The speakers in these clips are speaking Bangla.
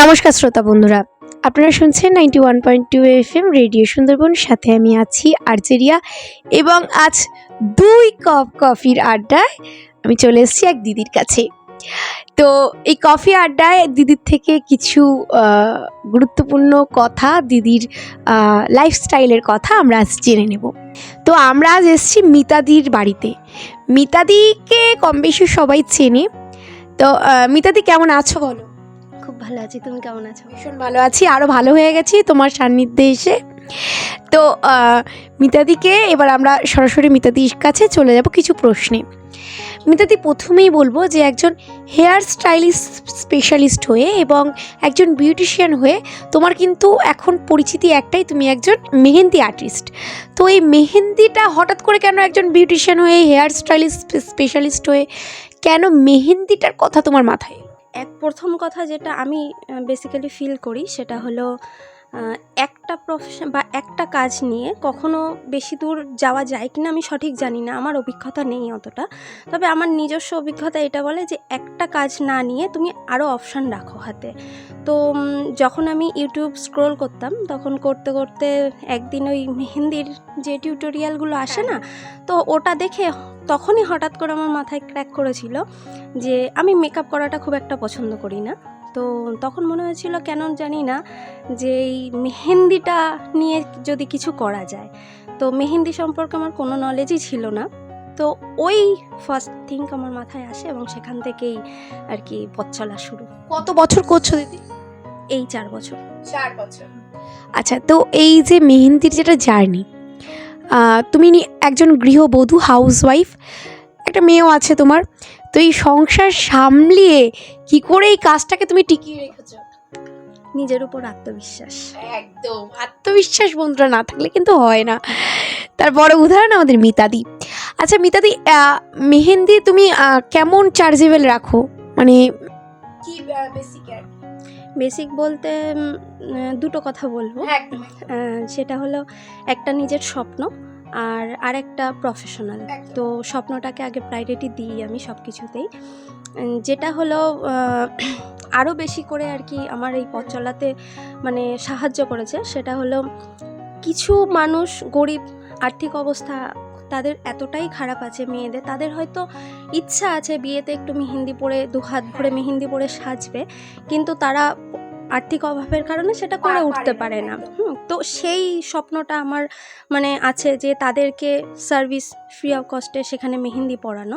নমস্কার শ্রোতা বন্ধুরা, আপনারা শুনছেন 91.2 FM রেডিও সুন্দরবন। সাথে আমি আছি আর্জেরিয়া এবং আজ 2 কাপ কফির আড্ডায় আমি চলে এসেছি এক দিদির কাছে। তো এই কফি আড্ডায় দিদির থেকে কিছু গুরুত্বপূর্ণ কথা, দিদির লাইফস্টাইলের কথা আমরা আজ জেনে নেব। তো আমরা আজ এসেছি মিতাদির বাড়িতে। মিতাদিকে কম বেশি সবাই চেনে। তো মিতাদি কেমন আছো বলো? খুব ভালো আছি, তুমি কেমন আছো? ভীষণ ভালো আছি, আরও ভালো হয়ে গেছি তোমার সান্নিধ্যে এসে। তো মিতাদিকে এবার আমরা সরাসরি মিতাদির কাছে চলে যাব কিছু প্রশ্নে। মিতাদি, প্রথমেই বলবো যে একজন হেয়ার স্টাইলিস্ট স্পেশালিস্ট হয়ে এবং একজন বিউটিশিয়ান হয়ে তোমার কিন্তু এখন পরিচিতি একটাই, তুমি একজন মেহেন্দি আর্টিস্ট। তো এই মেহেন্দিটা হঠাৎ করে কেন একজন বিউটিশিয়ান হয়ে, হেয়ার স্টাইলিস্ট স্পেশালিস্ট হয়ে কেন মেহেন্দিটার কথা তোমার মাথায়? প্রথম কথা যেটা আমি বেসিক্যালি ফিল করি সেটা হলো একটা প্রফেশন বা একটা কাজ নিয়ে কখনো বেশি দূর যাওয়া যায় কিনা আমি সঠিক জানি না, আমার অভিজ্ঞতা নেই অতটা। তবে আমার নিজস্ব অভিজ্ঞতা এটা বলে যে একটা কাজ না নিয়ে তুমি আরও অপশান রাখো হাতে। তো যখন আমি ইউটিউব স্ক্রোল করতাম তখন করতে করতে একদিন ওই মেহেন্দির যে টিউটোরিয়ালগুলো আসে না, তো ওটা দেখে তখনই হঠাৎ করে আমার মাথায় ক্র্যাক করেছিল যে আমি মেকআপ করাটা খুব একটা পছন্দ করি না। তো তখন মনে হয়েছিল কেন জানি না যে এই মেহেন্দিটা নিয়ে যদি কিছু করা যায়। তো মেহেন্দি সম্পর্কে আমার কোনো নলেজই ছিল না। তো ওই ফার্স্ট থিঙ্ক আমার মাথায় আসে এবং সেখান থেকেই আর কি পথ চলা শুরু। কত বছর করছো দিদি? এই 4 বছর। 4 বছর। আচ্ছা, তো এই যে মেহেন্দির যেটা জার্নি, তুমি একজন গৃহবধূ, হাউসওয়াইফ, একটা মেয়েও আছে তোমার। তো এই সংসার সামলিয়ে কি করে এই কাজটাকে তুমি টিকিয়ে রেখেছো? নিজের উপর আত্মবিশ্বাস। একদম আত্মবিশ্বাস বন্ধুরা না থাকলে কিন্তু হয় না। তার বড় উদাহরণ আমাদের মিতাদি। আচ্ছা মিতাদি, মেহেন্দি তুমি কেমন চার্জেবল রাখো, মানে কি বেসিক বলতে দুটো কথা বলবো। সেটা হলো একটা নিজের স্বপ্ন আর আরেকটা প্রফেশনাল। তো স্বপ্নটাকে আগে প্রায়োরিটি দিই আমি সব কিছুতেই। যেটা হলো আরও বেশি করে আর কি আমার এই পথ চলাতে মানে সাহায্য করেছে সেটা হলো কিছু মানুষ গরিব, আর্থিক অবস্থা তাদের এতটাই খারাপ আছে, মেয়েদের তাদের হয়তো ইচ্ছা আছে বিয়েতে একটু মেহেন্দি পরে, 2 হাত ভরে মেহেন্দি পরে সাজবে, কিন্তু তারা আর্থিক অভাবের কারণে সেটা করে উঠতে পারে না। তো সেই স্বপ্নটা আমার মানে আছে যে তাদেরকে সার্ভিস ফ্রি অফ কস্টে সেখানে মেহেন্দি পরানো।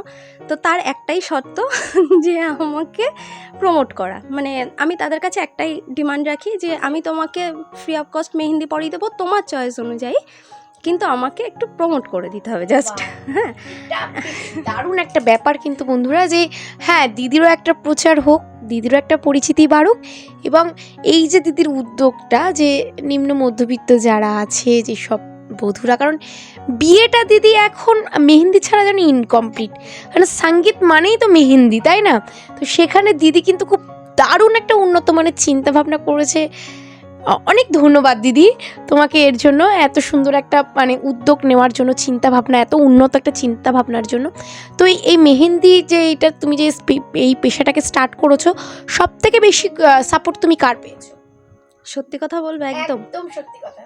তো তার একটাই শর্ত যে আমাকে প্রমোট করা। মানে আমি তাদের কাছে একটাই ডিমান্ড রাখি যে আমি তোমাকে ফ্রি অফ কস্ট মেহেন্দি পরিয়ে দেবো তোমার চয়েস অনুযায়ী, কিন্তু আমাকে একটু প্রমোট করে দিতে হবে জাস্ট। হ্যাঁ, দারুণ একটা ব্যাপার কিন্তু বন্ধুরা, যে হ্যাঁ দিদিরও একটা প্রচার হোক, দিদিরও একটা পরিচিতি বাড়ুক, এবং এই যে দিদির উদ্যোগটা, যে নিম্ন মধ্যবিত্ত যারা আছে, যে সব বধূরা, কারণ বিয়েটা দিদি এখন মেহেন্দি ছাড়া যেন ইনকমপ্লিট, কারণ সঙ্গীত মানেই তো মেহেন্দি, তাই না? তো সেখানে দিদি কিন্তু খুব দারুণ একটা উন্নত মানের চিন্তাভাবনা করেছে। অনেক ধন্যবাদ দিদি তোমাকে এর জন্য, এত সুন্দর একটা মানে উদ্যোগ নেওয়ার জন্য, চিন্তা ভাবনা, এত উন্নত একটা চিন্তা ভাবনার জন্য। তো এই মেহেন্দি যে এটা তুমি যে এই পেশাটাকে স্টার্ট করেছো, সব থেকে বেশি সাপোর্ট তুমি কার পেয়েছো? সত্যি কথা বলবো, একদম সত্যি কথা।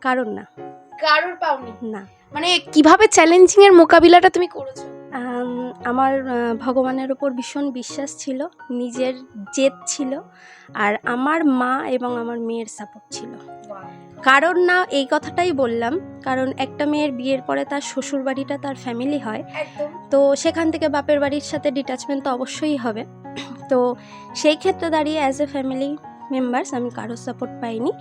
কারণ না, কারোর পাওনি না। মানে কিভাবে চ্যালেঞ্জিং এর মোকাবিলাটা তুমি করেছো? আমার ভগবানের ওপর ভীষণ বিশ্বাস ছিল, নিজের জেদ ছিল, আর আমার মা এবং আমার মেয়ের সাপোর্ট ছিল। কারণ না এই কথাটাই বললাম, কারণ একটা মেয়ের বিয়ের পরে তার শ্বশুর বাড়িটা তার ফ্যামিলি হয়, তো সেখান থেকে বাপের বাড়ির সাথে ডিট্যাচমেন্ট তো অবশ্যই হবে। তো সেই ক্ষেত্রে দাঁড়িয়ে অ্যাজ এ ফ্যামিলি মেম্বার্স আমি কারোর সাপোর্ট পাইনি।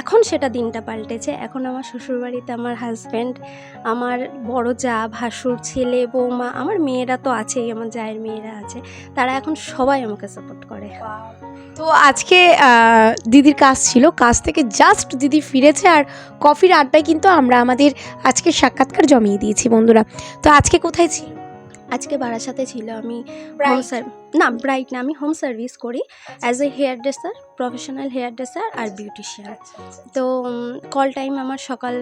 এখন সেটা দিনটা পাল্টেছে। এখন আমার শ্বশুরবাড়িতে আমার হাজব্যান্ড, আমার বড় যা, ভাসুর, ছেলে, বৌমা, আমার মেয়েরা তো আছেই, আমার জায়ের মেয়েরা আছে, তারা এখন সবাই আমাকে সাপোর্ট করে। তো আজকে দিদির কাজ ছিল, কাজ থেকে জাস্ট দিদি ফিরেছে, আর কফির আড্ডায় কিন্তু আমরা আমাদের আজকের সাক্ষাৎকার জমিয়ে দিয়েছি বন্ধুরা। তো আজকে কোথায় ছিল? আজকে বারাসাতে ছিল। আমি না, ব্রাইট না, আমি হোম সার্ভিস করি as a hairdresser, professional hairdresser আর বিউটিশিয়ান। তো কল টাইম আমার সকাল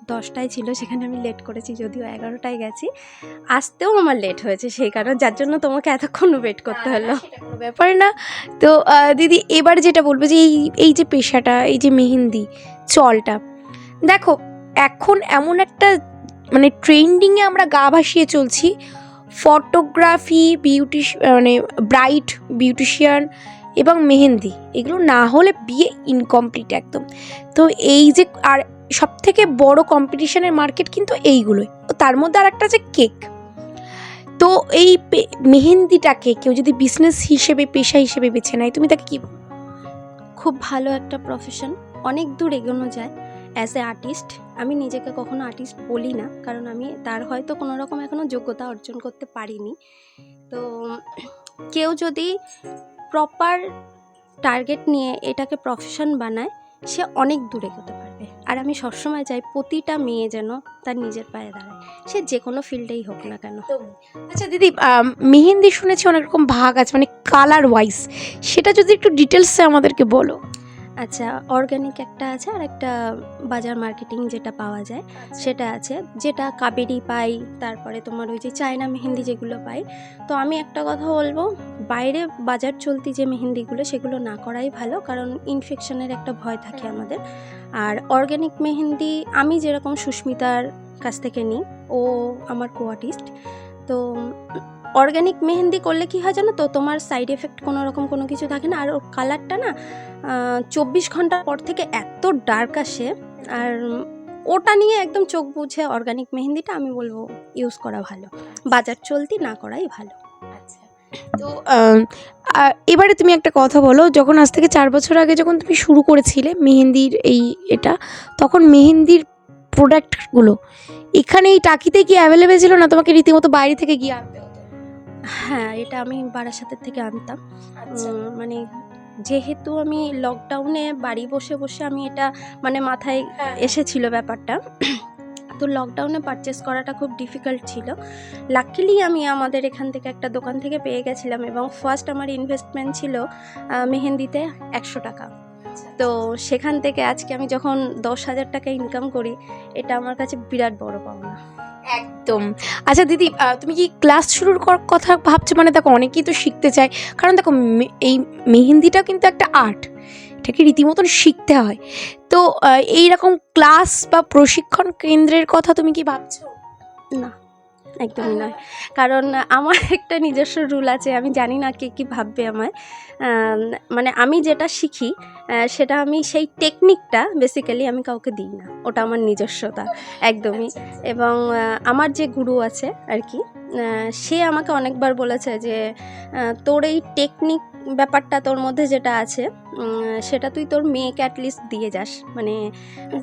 10টায় ছিল, সেখানে আমি লেট করেছি, যদিও 11টায় গেছি। আসতেও আমার লেট হয়েছে সেই কারণে, যার জন্য তোমাকে এতক্ষণ ওয়েট করতে হলো। কোনো ব্যাপার না। তো দিদি এবার যেটা বলবো যে এই যে পেশাটা, এই যে মেহেন্দি চলটা, দেখো এখন এমন একটা মানে ট্রেন্ডিংয়ে আমরা গা ভাসিয়ে চলছি, ফটোগ্রাফি, মানে ব্রাইট, বিউটিশিয়ান এবং মেহেন্দি, এগুলো না হলে বিয়ে ইনকমপ্লিট একদম। তো এই যে আর সব থেকে বড় কম্পিটিশনের মার্কেট কিন্তু এইগুলোই। তো তার মধ্যে আর একটা আছে কেক। তো এই মেহেন্দিটাকে কেউ যদি বিজনেস হিসেবে, পেশা হিসেবে বেছে নেয়, তুমি তাকে কি বলবে? খুব ভালো একটা প্রফেশন, অনেক দূর এগোনো যায়। অ্যাজ এ আর্টিস্ট, আমি নিজেকে কখনো আর্টিস্ট বলি না, কারণ আমি তার হয়তো কোনো রকম এখনও যোগ্যতা অর্জন করতে পারিনি। তো কেউ যদি প্রপার টার্গেট নিয়ে এটাকে প্রফেশন বানায়, সে অনেক দূর এগোতে পারবে। আর আমি সবসময় চাই প্রতিটা মেয়ে যেন তার নিজের পায়ে দাঁড়ায়, সে যে কোনো ফিল্ডেই হোক না কেন। আচ্ছা দিদি, মেহেন্দি শুনেছি অনেক রকম ভাগ আছে, মানে কালার ওয়াইজ, সেটা যদি একটু ডিটেলসে আমাদেরকে বলো। আচ্ছা, অর্গানিক একটা আছে, আর একটা বাজার মার্কেটিং যেটা পাওয়া যায় সেটা আছে, যেটা কাবেরি পাই, তারপরে তোমার ওই যে চায়না মেহেন্দি যেগুলো পাই। তো আমি একটা কথা বলবো, বাইরে বাজার চলতি যে মেহেন্দিগুলো, সেগুলো না করাই ভালো, কারণ ইনফেকশনের একটা ভয় থাকে আমাদের। আর অর্গানিক মেহেন্দি আমি যেরকম সুস্মিতার কাছ থেকে নিই, ও আমার কো আর্টিস্ট। তো অর্গানিক মেহেন্দি করলে কি হয় জানো তো, তোমার সাইড এফেক্ট কোনো রকম কোনো কিছু থাকে না। আর ওর কালারটা না 24 ঘন্টার পর থেকে এত ডার্ক আসে, আর ওটা নিয়ে একদম চোখ বুঝে অর্গানিক মেহেন্দিটা আমি বলবো ইউজ করা ভালো, বাজার চলতি না করাই ভালো। আচ্ছা, তো এবারে তুমি একটা কথা বলো, যখন আজ থেকে 4 বছর আগে যখন তুমি শুরু করেছিলে মেহেন্দির এটা, তখন মেহেন্দির প্রোডাক্টগুলো এখানে এই টাকিতে কি অ্যাভেলেবেল ছিল, না তোমাকে রীতিমতো বাইরে থেকে গিয়ে আনতে হতো? হ্যাঁ, এটা আমি বারাসাতের থেকে আনতাম। মানে যেহেতু আমি লকডাউনে বাড়ি বসে বসে আমি এটা মানে মাথায় এসেছিল ব্যাপারটা, তো লকডাউনে পারচেস করাটা খুব ডিফিকাল্ট ছিল। লাকিলি আমি আমাদের এখান থেকে একটা দোকান থেকে পেয়ে গেছিলাম, এবং ফার্স্ট আমার ইনভেস্টমেন্ট ছিল মেহেন্দিতে 100 টাকা। তো সেখান থেকে আজকে আমি যখন 10,000 টাকা ইনকাম করি, এটা আমার কাছে বিরাট বড় পাওনা। একদম। আচ্ছা দিদি, তুমি কি ক্লাস শুরুর কথা ভাবছো? মানে দেখো অনেকেই তো শিখতে চায়, কারণ দেখো এই মেহেন্দিটা কিন্তু একটা আর্ট, এটাকে রীতিমতন শিখতে হয়। তো এইরকম ক্লাস বা প্রশিক্ষণ কেন্দ্রের কথা তুমি কি ভাবছো? না, একদমই নয়, কারণ আমার একটা নিজস্ব রুল আছে, আমি জানি না কে কী ভাববে আমায়। মানে আমি যেটা শিখি সেটা আমি সেই টেকনিকটা বেসিক্যালি আমি কাউকে দিই না, ওটা আমার নিজস্বতা একদমই। এবং আমার যে গুরু আছে আর কি, সে আমাকে অনেকবার বলেছে যে তোর এই টেকনিক ব্যাপারটা তোর মধ্যে যেটা আছে, সেটা তুই তোর মেয়েকে অ্যাটলিস্ট দিয়ে যাস। মানে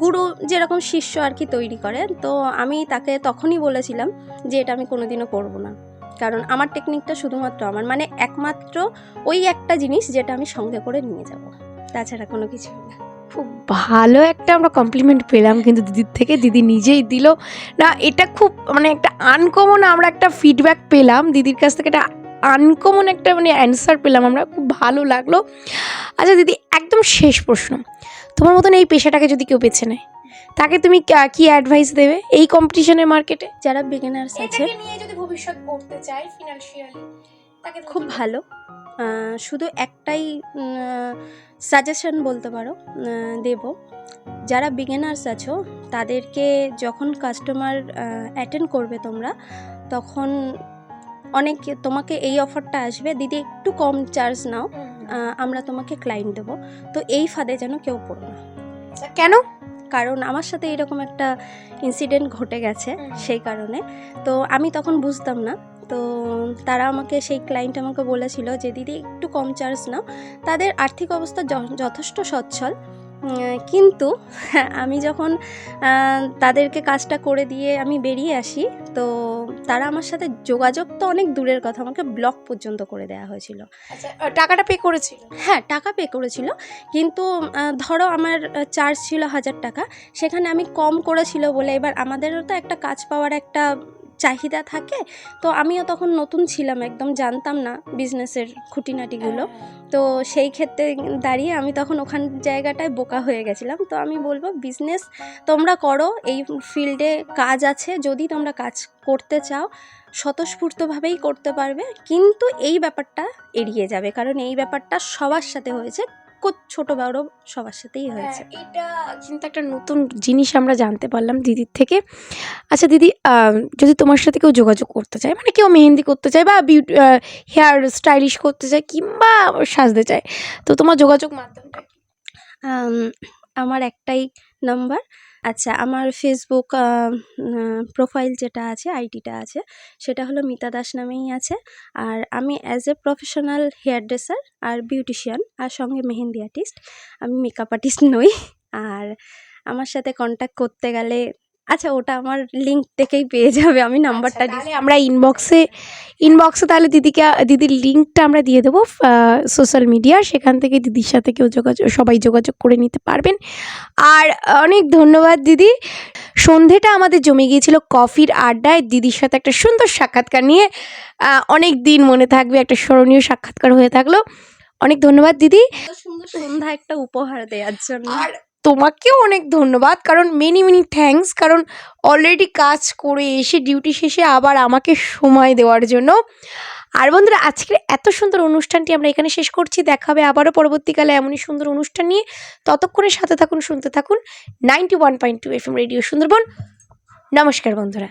গুরু যেরকম শিষ্য আর কি তৈরি করে। তো আমি তাকে তখনই বলেছিলাম যে এটা আমি কোনোদিনও করবো না, কারণ আমার টেকনিকটা শুধুমাত্র আমার, মানে একমাত্র ওই একটা জিনিস যেটা আমি সঙ্গে করে নিয়ে যাব, তাছাড়া কোনো কিছু না। খুব ভালো একটা আমরা কমপ্লিমেন্ট পেলাম কিন্তু দিদির থেকে, দিদি নিজেই দিল না, এটা খুব মানে একটা আনকমন আমরা একটা ফিডব্যাক পেলাম দিদির কাছ থেকে, একটা আনকমন একটা মানে অ্যান্সার পেলাম আমরা, খুব ভালো লাগলো। আচ্ছা দিদি, একদম শেষ প্রশ্ন, তোমার মতন এই পেশাটাকে যদি কেউ বেছে নেয়, তাকে তুমি কি অ্যাডভাইস দেবে এই কম্পিটিশনের মার্কেটে? যারা বিগিনার্স আছে, নিয়ে যদি ভবিষ্যৎ গড়তে চায় ফিনান্সিয়ালি, তাকে খুব ভালো। শুধু একটাই সাজেশন বলতে পারো দেব, যারা বিগিনার্স আছো তাদেরকে যখন কাস্টমার অ্যাটেন্ড করবে তোমরা, তখন অনেক তোমাকে এই অফারটা আসবে, দিদি একটু কম চার্জ নাও, আমরা তোমাকে ক্লায়েন্ট দেবো। তো এই ফাঁদে যেন কেউ পড়ো না। কেন? কারণ আমার সাথে এরকম একটা ইনসিডেন্ট ঘটে গেছে, সেই কারণে। তো আমি তখন বুঝতাম না, তো তারা আমাকে, সেই ক্লায়েন্ট আমাকে বলেছিল যে দিদি একটু কম চার্জ নাও। তাদের আর্থিক অবস্থা যথেষ্ট সচ্ছল, কিন্তু আমি যখন তাদেরকে কাজটা করে দিয়ে আমি বেরিয়ে আসি, তো তারা আমার সাথে যোগাযোগ তো অনেক দূরের কথা, আমাকে ব্লক পর্যন্ত করে দেওয়া হয়েছিল। আচ্ছা, টাকাটা পে করেছিল? হ্যাঁ, টাকা পে করেছিল, কিন্তু ধরো আমার চার্জ ছিল 1,000 টাকা, সেখানে আমি কম করেছিল বলে, এবার আমাদেরও তো একটা কাজ পাওয়ার একটা চাহিদা থাকে। তো আমিও তখন নতুন ছিলাম, একদম জানতাম না বিজনেসের খুঁটিনাটিগুলো। তো সেই ক্ষেত্রে দাঁড়িয়ে আমি তখন ওখান জায়গাটায় বোকা হয়ে গেছিলাম। তো আমি বলবো বিজনেস তোমরা করো, এই ফিল্ডে কাজ আছে, যদি তোমরা কাজ করতে চাও স্বতঃস্ফূর্তভাবেই করতে পারবে, কিন্তু এই ব্যাপারটা এড়িয়ে যাবে, কারণ এই ব্যাপারটা সবার সাথে হয়েছে, ছোট বড় সবার সাথেই হয়েছে। এটা কিন্তু একটা নতুন জিনিস আমরা জানতে পারলাম দিদির থেকে। আচ্ছা দিদি, যদি তোমার সাথে কেউ যোগাযোগ করতে চায়, মানে কেউ মেহেন্দি করতে চায় বা বিউটি হেয়ার স্টাইলিশ করতে চায় কিংবা সাজতে চায়, তো তোমার যোগাযোগ মাধ্যমটা কি? আমার একটাই নাম্বার। আচ্ছা, আমার ফেসবুক প্রোফাইল যেটা আছে, আইডিটা আছে, সেটা হলো মিতা দাস নামেই আছে। আর আমি as a professional hairdresser আর বিউটিশিয়ান, আর সঙ্গে মেহেন্দি আর্টিস্ট, আমি মেকআপ আর্টিস্ট নই। আর আমার সাথে কন্ট্যাক্ট করতে গেলে, আচ্ছা ওটা আমার লিঙ্ক থেকেই পেয়ে যাবে, আমি নাম্বারটা তাহলে আমরা ইনবক্সে তাহলে দিদির লিঙ্কটা আমরা দিয়ে দেবো সোশ্যাল মিডিয়ার, সেখান থেকে দিদির সাথে কেউ সবাই যোগাযোগ করে নিতে পারবেন। আর অনেক ধন্যবাদ দিদি। সন্ধেটা আমাদের জমে গিয়েছিল কফির আড্ডায়, দিদির সাথে একটা সুন্দর সাক্ষাৎকার নিয়ে। অনেক দিন মনে থাকবে, একটা স্মরণীয় সাক্ষাৎকার হয়ে থাকলো। অনেক ধন্যবাদ দিদি, সুন্দর সন্ধ্যা একটা উপহার দেওয়ার জন্য। আর তোমাকেও অনেক ধন্যবাদ, কারণ মেনি থ্যাঙ্কস, কারণ অলরেডি কাজ করে এসে ডিউটি শেষে আবার আমাকে সময় দেওয়ার জন্য। আর বন্ধুরা, আজকের এত সুন্দর অনুষ্ঠানটি আমরা এখানে শেষ করছি। দেখা হবে আবারও পরবর্তীকালে এমনই সুন্দর অনুষ্ঠান নিয়ে। ততক্ষণে সাথে থাকুন, শুনতে থাকুন 91.2 FM রেডিও সুন্দরবন। নমস্কার বন্ধুরা।